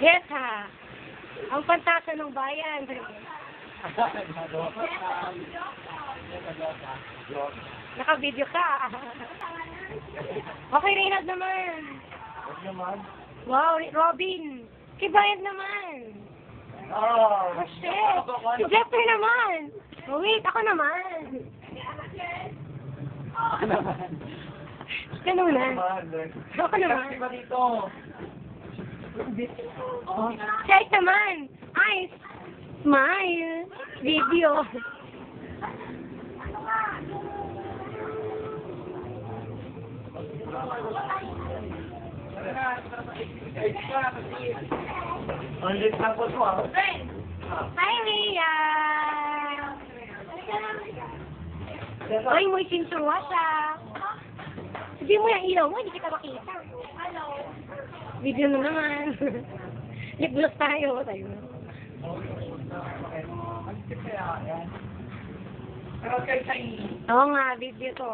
Yes, ha. Ang pantasa ng bayan. Naka-video ka. Okay, Reynald naman. Wow, Robin. Kibayad naman. Oh, shit. Si Jeffrey naman. Oh, wait, ako naman. Ika naman. Ako naman. Check naman. Eyes. Smile. Video. Ulit na po mo. Hi, Mia. Uy, mo isinsurwa siya. Hindi mo yung ilaw mo, hindi kita makita. Video na naman. Lip gloss tayo. Oo nga, video to.